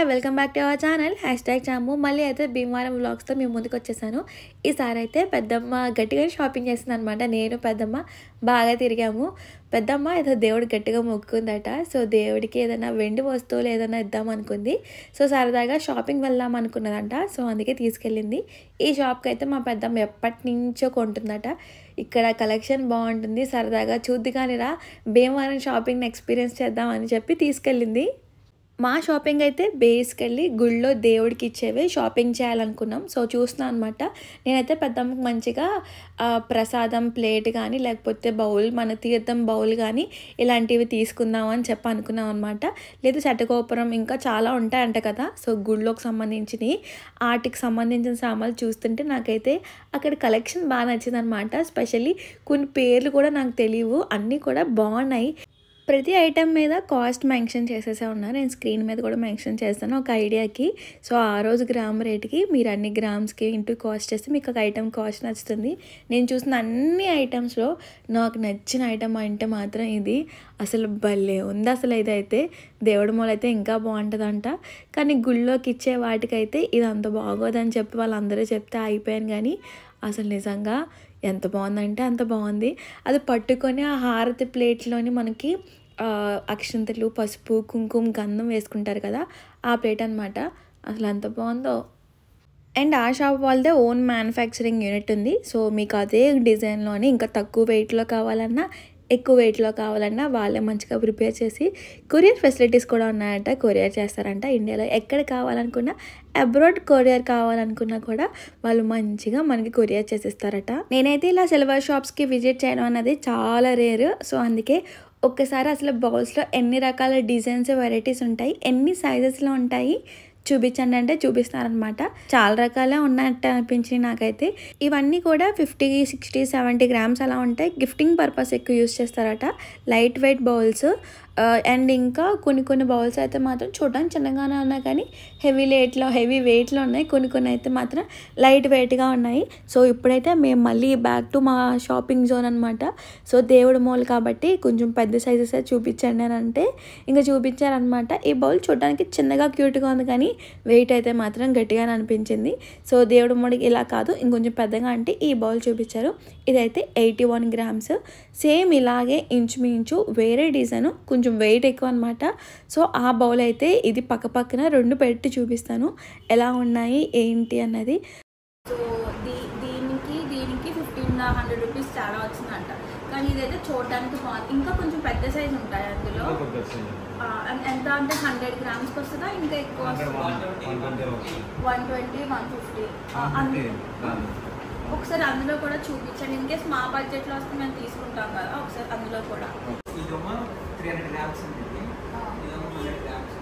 Hi welcome back to our channel #చాము మళ్ళీ అయితే భీమవరం వ్లాగ్స్తో మేము ముందుకు వచ్చేసాను. ఈసారి అయితే పెద్దమ్మ గట్టిగా షాపింగ్ చేసింది అనమాట. నేను పెద్దమ్మ బాగా తిరిగాము. పెద్దమ్మ ఏదో దేవుడు గట్టిగా మొక్కుకుందట. సో దేవుడికి ఏదైనా వెండి వస్తువులు ఏదైనా ఇద్దాం అనుకుంది. సో సరదాగా షాపింగ్ వెళ్దాం అనుకున్నదంట. సో అందుకే తీసుకెళ్ళింది. ఈ షాప్కి అయితే మా పెద్దమ్మ ఎప్పటి నుంచో కొంటుందట. ఇక్కడ కలెక్షన్ బాగుంటుంది, సరదాగా చూద్ది కానిరా భీమవరం షాపింగ్ని ఎక్స్పీరియన్స్ చేద్దామని చెప్పి తీసుకెళ్ళింది. మా షాపింగ్ అయితే బేసికల్లీ గుళ్ళో దేవుడికి ఇచ్చేవే షాపింగ్ చేయాలనుకున్నాం. సో చూస్తున్నాను అనమాట. నేనైతే పెద్దమ్మకి మంచిగా ప్రసాదం ప్లేట్ కానీ లేకపోతే బౌల్, మన తీర్థం బౌల్ కానీ ఇలాంటివి తీసుకుందాం అని చెప్పి అనుకున్నాం అనమాట. లేదు శటగోపురం ఇంకా చాలా ఉంటాయంట కదా. సో గుళ్ళోకి సంబంధించినవి వాటికి సంబంధించిన సామాన్లు చూస్తుంటే నాకైతే అక్కడ కలెక్షన్ బాగా నచ్చింది అనమాట. స్పెషల్లీ కొన్ని పేర్లు కూడా నాకు తెలియవు, అన్నీ కూడా బాగున్నాయి. ప్రతి ఐటెం మీద కాస్ట్ మెన్షన్ చేసేసే ఉన్నారు. నేను స్క్రీన్ మీద కూడా మెన్షన్ చేస్తాను ఒక ఐడియాకి. సో ఆ రోజు గ్రామ్ రేట్కి మీరు అన్ని గ్రామ్స్కి ఇంటూ కాస్ట్ చేస్తే మీకు ఒక ఐటెం కాస్ట్ నచ్చుతుంది. నేను చూసిన అన్ని ఐటమ్స్లో నాకు నచ్చిన ఐటమ్ అంటే మాత్రం ఇది. అసలు భలే ఉంది. అసలు ఇదైతే దేవుడి మూల అయితే ఇంకా బాగుంటుందంట. కానీ గుళ్ళోకి ఇచ్చే వాటికైతే ఇది అంత బాగోదని చెప్పి వాళ్ళందరూ చెప్తే అయిపోయాను. కానీ అసలు నిజంగా ఎంత బాగుందంటే అంత బాగుంది. అది పట్టుకొని ఆ హారతి ప్లేట్లోని మనకి అక్షంతలు, పసుపు, కుంకుమ, గంధం వేసుకుంటారు కదా, ఆ ప్లేట్ అనమాట. అసలు ఎంత బాగుందో. అండ్ ఆ షాప్ వాళ్ళదే ఓన్ మ్యానుఫ్యాక్చరింగ్ యూనిట్ ఉంది. సో మీకు అదే డిజైన్లోని ఇంకా తక్కువ వెయిట్లో కావాలన్నా ఎక్కువ వెయిట్లో కావాలన్నా వాళ్ళే మంచిగా ప్రిపేర్ చేసి కొరియర్ ఫెసిలిటీస్ కూడా ఉన్నాయంట. కొరియర్ చేస్తారంట. ఇండియాలో ఎక్కడ కావాలనుకున్నా, అబ్రాడ్ కొరియర్ కావాలనుకున్నా కూడా వాళ్ళు మంచిగా మనకి కొరియర్ చేసిస్తారట. నేనైతే ఇలా సిల్వర్ షాప్స్కి విజిట్ చేయడం అన్నది చాలా రేర్. సో అందుకే ఒక్కసారి అసలు బౌల్స్లో ఎన్ని రకాల డిజైన్స్, వెరైటీస్ ఉంటాయి, ఎన్ని సైజెస్లో ఉంటాయి చూపించండి అంటే చూపిస్తారనమాట. చాలా రకాలే ఉన్నట్టు అనిపించింది నాకైతే. ఇవన్నీ కూడా 50, 60, 70 గ్రామ్స్ అలా ఉంటాయి. గిఫ్టింగ్ పర్పస్ ఎక్కువ యూస్ చేస్తారట. లైట్ వెయిట్ బౌల్స్ అండ్ ఇంకా కొన్ని బౌల్స్ అయితే మాత్రం చూడడానికి చిన్నగానే ఉన్నాయి కానీ హెవీ వెయిట్లో ఉన్నాయి. కొన్ని అయితే మాత్రం లైట్ వెయిట్గా ఉన్నాయి. సో ఇప్పుడైతే మేము మళ్ళీ బ్యాక్ టు మా షాపింగ్ జోన్ అనమాట. సో దేవుడి మూల కాబట్టి కొంచెం పెద్ద సైజెస్ చూపించండి అని అంటే ఇంకా చూపించారనమాట. ఈ బౌల్ చూడడానికి చిన్నగా క్యూట్గా ఉంది కానీ వెయిట్ అయితే మాత్రం గట్టిగానే అనిపించింది. సో దేవుడి మూలకి ఇలా కాదు ఇంకొంచెం పెద్దగా అంటే ఈ బౌల్ చూపించారు. ఇదైతే 81 గ్రామ్స్. సేమ్ ఇలాగే ఇంచుమించు వేరే డిజైన్, కొంచెం వెయిట్ ఎక్కువ అనమాట. సో ఆ బౌల్ అయితే ఇది పక్కన 2 పెట్టి చూపిస్తాను ఎలా ఉన్నాయి ఏంటి అన్నది. సో దీనికి 1500 రూపీస్ చాలా వచ్చిందంట. కానీ ఇదైతే చూడడానికి బాగుంది. ఇంకా కొంచెం పెద్ద సైజు ఉంటాయి అందులో. ఎంత అంటే 100 గ్రామ్స్కి వస్తుందా ఇంకా ఎక్కువ? 120, 150. ఒకసారి అందులో కూడా చూపించండి. ఇన్ కేస్ మా బడ్జెట్లో వస్తే మేము తీసుకుంటాం కదా, ఒకసారి అందులో కూడా. 300 గ్రామ్స్ ఉంటుంది. 100 గ్రామ్స్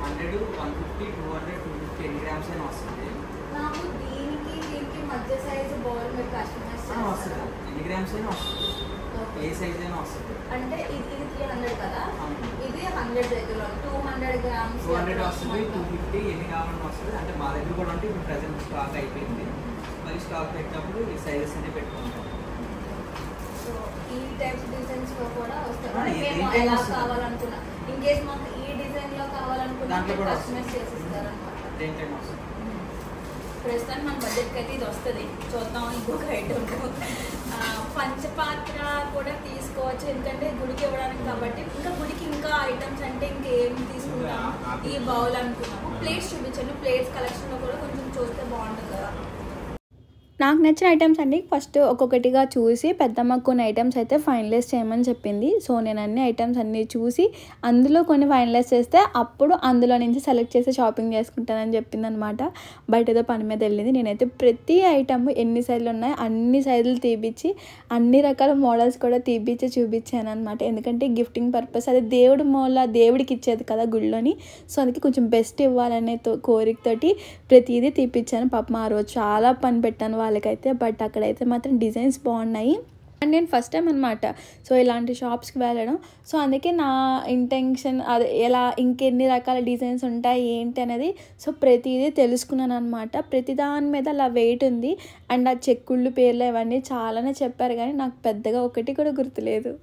100, 150, 200, 250 ఎన్ని గ్రామ్స్ అయినా వస్తుంది. నాకు దీనికి మధ్య సైజు బౌల్ మీరు కస్టమైజ్ వస్తుంది. ఎన్ని గ్రామ్స్ అయినా వస్తుంది, ఏ సైజ్ అయినా వస్తుంది. అంటే ఇది 300 కదా, ఇది 100 దగ్గర 200 గ్రామ్స్ 200 వస్తుంది, 250 ఎన్ని కావాలని వస్తుంది. అంటే మా దగ్గర కూడా ఉంటే ఇప్పుడు ప్రజెంట్ స్టాక్ అయిపోయింది. మరి స్టాక్ పెట్టినప్పుడు ఈ సైజెస్ అన్ని పెట్టుకుంటాం. సో ఈ టైప్స్ డిజైన్స్ లో కూడా వస్తాయి. మేము ఎలా కావాలనుకున్నా, ఇన్ కేస్ మాకు ఈ డిజైన్ లో కావాలనుకున్నా కస్టమైజ్ చేసిస్తారు అనమాట. దేంట్లో వస్తుంది. ప్రస్తుతానికి మన బడ్జెట్కి అయితే ఇది వస్తుంది. చూద్దాం ఇంకొక ఐటమ్. పంచపాత్ర కూడా తీసుకోవచ్చు, ఎందుకంటే గుడికి ఇవ్వడానికి కాబట్టి. ఇంకా గుడికి ఇంకా ఐటమ్స్ అంటే ఇంకేం తీసుకుంటాము. ఈ బౌల్ అనుకున్నాము. ప్లేట్స్ చూపించండి. ప్లేట్స్ కలెక్షన్లో కూడా కొంచెం చూస్తే బాగుంటుంది కదా. నాకు నచ్చిన ఐటమ్స్ అన్ని ఫస్ట్ ఒక్కొక్కటిగా చూసి పెద్దమ్మకు కొన్ని ఐటమ్స్ అయితే ఫైనలైజ్ చేయమని చెప్పింది. సో నేను అన్ని ఐటమ్స్ అన్నీ చూసి అందులో కొన్ని ఫైనలైజ్ చేస్తే అప్పుడు అందులో నుంచి సెలెక్ట్ చేసి షాపింగ్ చేసుకుంటానని చెప్పింది అనమాట. బయట ఏదో పని మీద వెళ్ళింది. నేనైతే ప్రతి ఐటమ్ ఎన్ని సైజులు ఉన్నాయో అన్ని సైజులు తీపిచ్చి అన్ని రకాల మోడల్స్ కూడా తీపిచ్చి చూపించాను అనమాట. ఎందుకంటే గిఫ్టింగ్ పర్పస్, అది దేవుడి మూల దేవుడికి ఇచ్చేది కదా గుళ్ళోని. సో అందుకే కొంచెం బెస్ట్ ఇవ్వాలనే కోరికతోటి ప్రతిదీ తీపిచ్చాను. పాపం ఆ రోజు చాలా పని పెట్టాను వాళ్ళకైతే. బట్ అక్కడైతే మాత్రం డిజైన్స్ బాగున్నాయి. అండ్ నేను ఫస్ట్ టైం అనమాట సో ఇలాంటి షాప్స్కి వెళ్ళడం. సో అందుకే నా ఇంటెన్షన్ అది ఎలా ఇంకెన్ని రకాల డిజైన్స్ ఉంటాయి ఏంటి అనేది సో ప్రతిదీ తెలుసుకున్నాను అనమాట. ప్రతి దాని మీద అలా వెయిట్ ఉంది. అండ్ ఆ చెక్కుళ్ళు పేర్లు ఇవన్నీ చాలానే చెప్పారు కానీ నాకు పెద్దగా ఒకటి కూడా గుర్తులేదు.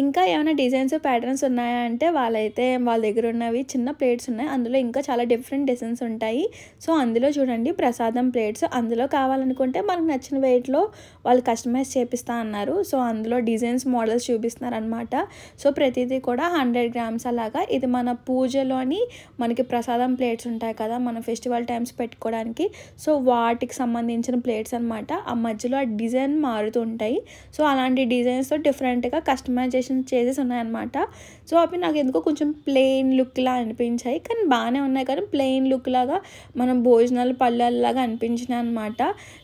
ఇంకా ఏమైనా డిజైన్స్ ప్యాటర్న్స్ ఉన్నాయా అంటే వాళ్ళైతే వాళ్ళ దగ్గర ఉన్నవి చిన్న ప్లేట్స్ ఉన్నాయి, అందులో ఇంకా చాలా డిఫరెంట్ డిజైన్స్ ఉంటాయి. సో అందులో చూడండి ప్రసాదం ప్లేట్స్, అందులో కావాలనుకుంటే మనకు నచ్చిన వెయిట్లో వాళ్ళు కస్టమైజ్ చేపిస్తా అన్నారు. సో అందులో డిజైన్స్ మోడల్స్ చూపిస్తున్నారు అనమాట. సో ప్రతిదీ కూడా 100 గ్రామ్స్ అలాగా. ఇది మన పూజలోని మనకి ప్రసాదం ప్లేట్స్ ఉంటాయి కదా మన ఫెస్టివల్ టైమ్స్ పెట్టుకోవడానికి, సో వాటికి సంబంధించిన ప్లేట్స్ అనమాట. ఆ మధ్యలో ఆ డిజైన్ మారుతూ ఉంటాయి. సో అలాంటి డిజైన్స్తో డిఫరెంట్గా కస్టమైజేషన్ చేసేసి ఉన్నాయన్నమాట. సో అవి నాకు ఎందుకో కొంచెం ప్లెయిన్ లుక్లా అనిపించాయి, కానీ బాగానే ఉన్నాయి, కానీ ప్లెయిన్ లుక్ లాగా మనం భోజనాలు పళ్ళలాగా అనిపించినాయి అనమాట.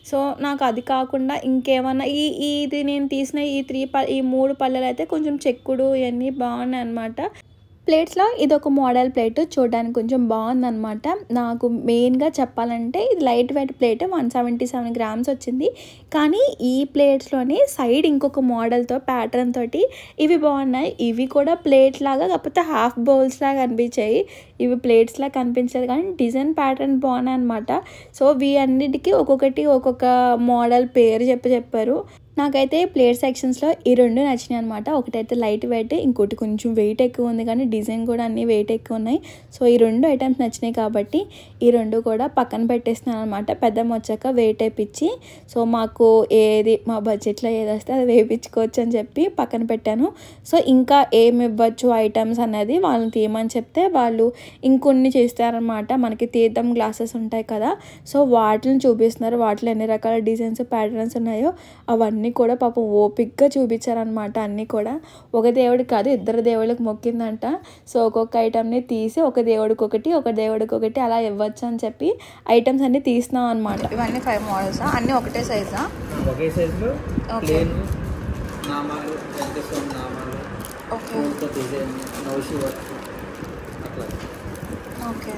సో నాకు అది కాకుండా ఇంకేమన్నా ఇది నేను తీసిన ఈ 3 పళ్ళలు అయితే కొంచెం చెక్కుడు ఇవన్నీ బాగున్నాయి అనమాట. ప్లేట్స్లో ఇది ఒక మోడల్ ప్లేట్, చూడడానికి కొంచెం బాగుందన్నమాట. నాకు మెయిన్గా చెప్పాలంటే ఇది లైట్ వెయిట్ ప్లేట్ 177 గ్రామ్స్ వచ్చింది. కానీ ఈ ప్లేట్స్లోని సైడ్ ఇంకొక మోడల్తో ప్యాటర్న్ తోటి ఇవి బాగున్నాయి. ఇవి కూడా ప్లేట్ లాగా కాకపోతే హాఫ్ బౌల్స్ లాగా అనిపించాయి. ఇవి ప్లేట్స్ లాగా కనిపించలేదు కానీ డిజైన్ ప్యాటర్న్ బాగున్నాయి అనమాట. సో అన్నిటికీ ఒక్కొక్కటి ఒక్కొక్క మోడల్ పేరు చెప్పారు. నాకైతే ప్లేట్ సెక్షన్స్లో ఈ 2 నచ్చినాయి అనమాట. ఒకటైతే లైట్ వెయిట్, ఇంకోటి కొంచెం వెయిట్ ఎక్కువ ఉంది కానీ డిజైన్ కూడా అన్నీ వెయిట్ ఎక్కువ ఉన్నాయి. సో ఈ 2 ఐటమ్స్ నచ్చినాయి కాబట్టి ఈ 2 కూడా పక్కన పెట్టేస్తున్నాను అనమాట. పెద్దమ్మ వచ్చాక వెయిట్ వేయించి, సో మాకు ఏది మా బడ్జెట్లో ఏది వస్తే అది వేయించుకోవచ్చు అని చెప్పి పక్కన పెట్టాను. సో ఇంకా ఏమి ఇవ్వచ్చు ఐటమ్స్ అనేది వాళ్ళని తీయమని చెప్తే వాళ్ళు ఇంకొన్ని చేస్తారనమాట. మనకి తీర్థం గ్లాసెస్ ఉంటాయి కదా, సో వాటిని చూపిస్తున్నారు. వాటిలో ఎన్ని రకాల డిజైన్స్ ప్యాటర్న్స్ ఉన్నాయో అవన్నీ కూడా పాపం ఓపిక్గా చూపించారనమాట. అన్నీ కూడా ఒక దేవుడికి కాదు 2 దేవుళ్ళకి మొక్కిందంట. సో ఒక్కొక్క ఐటమ్ని తీసి ఒక దేవుడికి ఒకటి అలా ఇవ్వచ్చు అని చెప్పి ఐటమ్స్ అన్ని తీస్తున్నాం అనమాట. ఇవన్నీ 5 మోడల్స్, అన్నీ ఒకటే సైజా? ఒకే సైజులో ప్లేన్ నామాలు, వెంకటేశ్వర నామాలు, ఓకే డిజైన్, నౌషి వర్క్ అట్లా. ఓకే,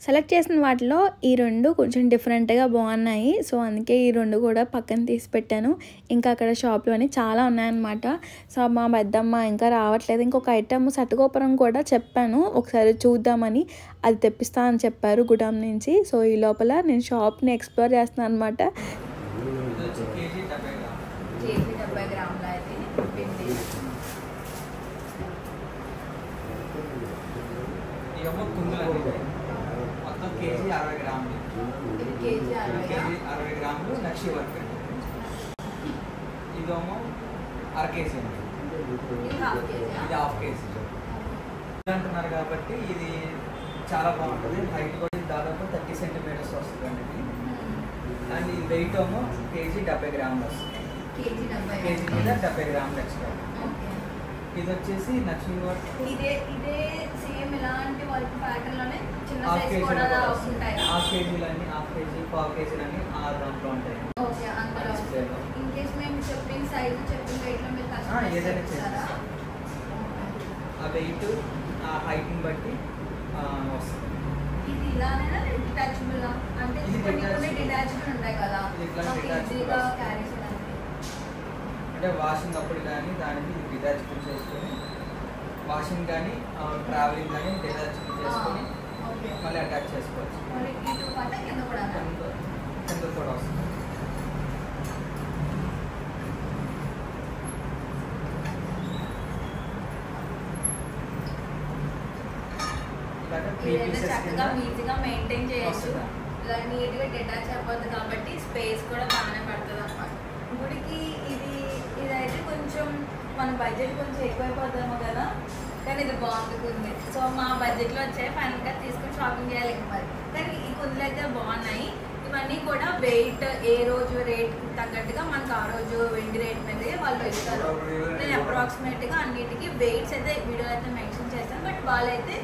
సెలెక్ట్ చేసిన వాటిలో ఈ 2 కొంచెం డిఫరెంట్గా బాగున్నాయి. సో అందుకే ఈ 2 కూడా పక్కన తీసి పెట్టాను. ఇంకా అక్కడ షాప్లోని చాలా ఉన్నాయన్నమాట. సో మా పెద్దమ్మ ఇంకా రావట్లేదు. ఇంకొక ఐటమ్ సట్టుగోపురం కూడా చెప్పాను ఒకసారి చూద్దామని, అది తెప్పిస్తా అని చెప్పారు గుడాం నుంచి. సో ఈ లోపల నేను షాప్ని ఎక్స్ప్లోర్ చేస్తున్నాను అనమాట. కేజీ 70 గ్రాముల అయితే పిండి. మొత్తం కేజీ 60 గ్రాములు. ఇది కేజీ 60 గ్రాములు నక్షి వర్క్. ఇదేమో అర కేజీ అండి. ఇది హాఫ్ కేజీ. ఇది హాఫ్ కేజీ అంటున్నారు కాబట్టి ఇది చాలా బాగుంటుంది. హైట్ కూడా దాదాపు 30 సెంటీమీటర్స్ వస్తుంది అండి ఇది. అండ్ ఈ వెయిట్ ఏమో కేజీ 70 గ్రాములు వస్తుంది. కేజీ 70 కేజీ మీద 70 గ్రాములు ఎక్స్ట్రా. ఇది వచ్చేసి నక్షి వర్క్. ఇదే సేమ్ ఇలాంటి వర్క్ ప్యాటర్న్ లోనే చిన్న హాఫ్ సైజ్ కేజీ కూడా ఉంటాయి. హాఫ్ కేజీలని, హాఫ్ కేజీ, పావు కేజీలని ఆ దాంట్లో ఉంటాయి. ఓకే, అందులో ఇన్ కేస్ మేము చెప్పిన సైజ్ చెప్పిన వెయిట్ లో మీరు ఏదైనా కస్టమైజ్ చేస్తారా? ఆ వెయిట్ ఆ హైట్ని బట్టి వస్తుంది. ఇది ఇలానేనా డిటాచబుల్? అంటే ఇది కొన్ని డిటాచబుల్ ఉంటాయి కదా, ఇది ఇట్లా మాకు detachable ఈజీగా వస్తుంది. క్యారీ చేయడానికి. అంటే వాషింగ్ అప్పుడు కానీ దానికి డిటాచబుల్ చేసుకొని, వాషింగ్ కానీ ట్రావెలింగ్ కానీ డిటాచబుల్ చేసుకొని ఓకే, మళ్ళీ అటాచ్ చేసుకోవచ్చు. మరి ఇటు పాట కింద కూడా కింద కూడా వస్తుంది. ఏదైనా చక్కగా ఈజీగా మెయింటైన్ చేయొచ్చు. వస్తుందా? ఇలా నీట్గా డిటాచ్ అయిపోద్ది కాబట్టి స్పేస్ కూడా బాగానే పడుతుంది అన్నమాట. గుడికి ఇదైతే కొంచెం మన బడ్జెట్ కొంచెం ఎక్కువైపోద్దామో కదా, కానీ ఇది బాగుంది. సో మా బడ్జెట్లో వచ్చాయి, ఫైనల్గా తీసుకొని షాపింగ్ చేయాలి మరి. కానీ ఈ కుందులు అయితే బాగున్నాయి. ఇవన్నీ కూడా వెయిట్ ఏ రోజు రేట్ తగ్గట్టుగా మనకు ఆ రోజు వెండి రేట్ మీద వాళ్ళు ఇస్తారు. నేను అప్రాక్సిమేట్గా అన్నిటికీ వెయిట్స్ అయితే వీడియో అయితే మెన్షన్ చేస్తాను. బట్ వాళ్ళైతే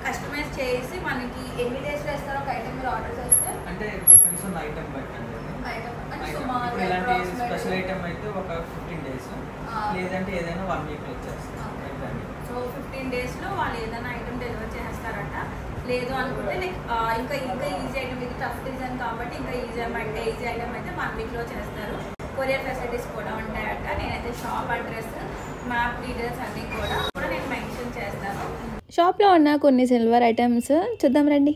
కస్టమైజ్ చేసి మనకి ఎన్ని డేస్లో ఇస్తారో ఒక ఐటమ్ మీరు ఆర్డర్ చేస్తే అంటే డిపెండ్స్ ఆన్ ఐటమ్ బట్టి అండి. ఐటమ్ అంటే ఇప్పుడు సుమారు ఇలాంటి స్పెషల్ ఐటమ్ అయితే ఒక 15 days, లేదంటే ఏదైనా 1 week వచ్చేస్తుంది. సో 15 daysలో వాళ్ళు ఏదైనా ఐటమ్ డెలివర్ చేస్తారట. లేదు అనుకుంటే ఇంకా ఈజీ ఐటమ్, ఇది టఫ్ డిజైన్ కాబట్టి ఇంకా ఈజీ ఐటమ్ అయితే 1 weekలో చేస్తారు. కొరియర్ ఫెసిలిటీస్ కూడా ఉంటాయట. నేనైతే షాప్ అడ్రస్, మ్యాప్ డీటెయిల్స్ అన్నీ కూడా నేను మెన్షన్ చేస్తాను. షాప్లో ఉన్న కొన్ని సిల్వర్ ఐటమ్స్ చూద్దాం రండి.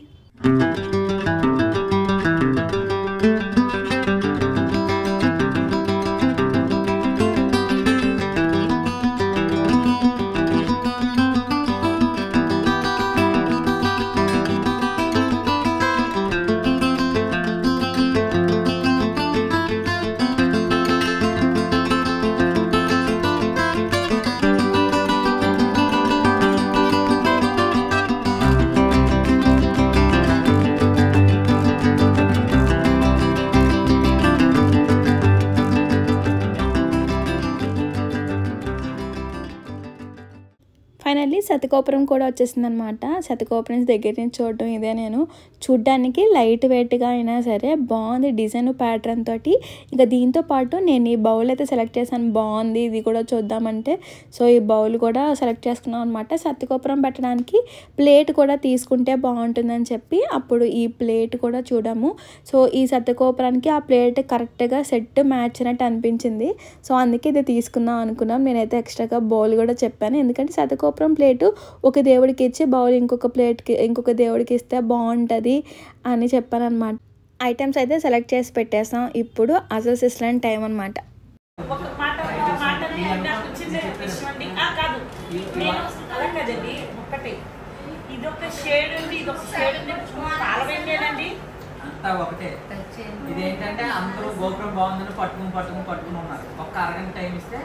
ఫైనల్లీ సతకోపురం కూడా వచ్చేసింది అనమాట. సతకోపురం దగ్గర నుంచి చూడడం ఇదే. నేను చూడ్డానికి లైట్ వెయిట్గా అయినా సరే బాగుంది డిజైన్ ప్యాటర్న్ తోటి. ఇంకా దీంతో పాటు నేను ఈ బౌల్ అయితే సెలెక్ట్ చేశాను, బాగుంది ఇది కూడా చూద్దామంటే. సో ఈ బౌల్ కూడా సెలెక్ట్ చేసుకున్నాం అనమాట. సతకోపురం పెట్టడానికి ప్లేట్ కూడా తీసుకుంటే బాగుంటుందని చెప్పి అప్పుడు ఈ ప్లేట్ కూడా చూడము. సో ఈ సతకోపురానికి ఆ ప్లేట్ కరెక్ట్గా సెట్ మ్యాచ్ అయినట్టు అనిపించింది. సో అందుకే ఇది తీసుకుందాం అనుకున్నాం. నేనైతే ఎక్స్ట్రాగా బౌల్ కూడా చెప్పాను, ఎందుకంటే సతకోపురం ప్లేటు ఒక దేవుడికి ఇచ్చి బౌల్ ఇంకొక దేవుడికి ఇస్తే బాగుంటుంది అని చెప్పాను అనమాట. ఐటమ్స్ అయితే సెలెక్ట్ చేసి పెట్టేసాం. ఇప్పుడు అసలు సిస్లైన్ టైం అనమాట. ఒకటే ఇదేంటంటే అందరూ గోపురం బాగుందని పట్టుకుని ఉన్నారు. ఒక్క అరగంట టైం ఇస్తే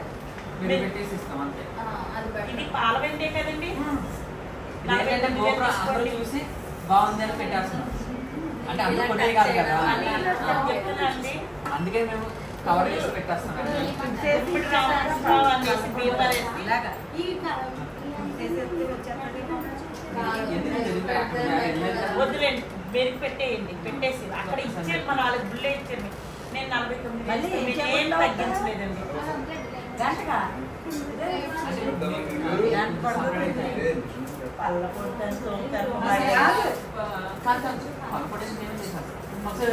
మీరు పెట్టేసి ఇస్తాం అంతే. ఇది పాల వెండే కదండి. ఇదేంటంటే గోపురం అందరూ చూసి బాగుంది అని పెట్టేస్తున్నాం. అంటే అందరూ కొట్టే కాదు కదా, అందుకే మేము కవర్ చేసి పెట్టేస్తున్నాం. వద్దులేండి, బెరికి పెట్టేయండి. పెట్టేసి అక్కడ ఇచ్చేది మన వాళ్ళకి బుల్లే ఇచ్చేయండి. నేను 49 ఏం తగ్గించలేదండి.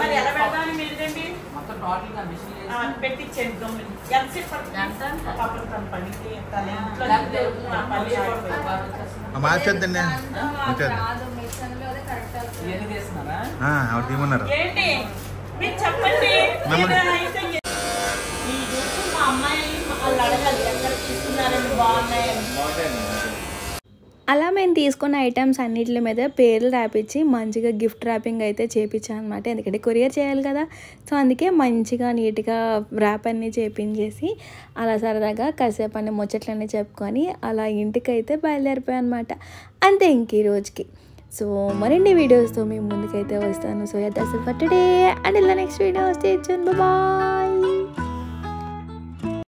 మరి ఎలా పెడదామని మీరుదండి పెట్టించండి. ఎంతసేపు ఏంటి మీరు చెప్పండి. మా అమ్మాయి వాళ్ళు అడగాలి ఎక్కడ తీసుకున్నారని బాగున్నాయని. అలా మేము తీసుకున్న ఐటమ్స్ అన్నిటి మీద పేర్లు రాపించి మంచిగా గిఫ్ట్ ర్యాపింగ్ అయితే చేయించాను అనమాట. ఎందుకంటే కొరియర్ చేయాలి కదా. సో అందుకే మంచిగా నీట్గా ర్యాప్ అన్నీ చేయించేసి అలా సరదాగా కాసేపు అన్ని ముచ్చట్లన్నీ చెప్పుకొని అలా ఇంటికైతే బయలుదేరిపోయాను అనమాట. అంతే ఇంక ఈ రోజుకి. సో మరిన్ని వీడియోస్తో మీ ముందుకైతే వస్తాను. So that's it for today and ఇలా next video stay tuned. Bye.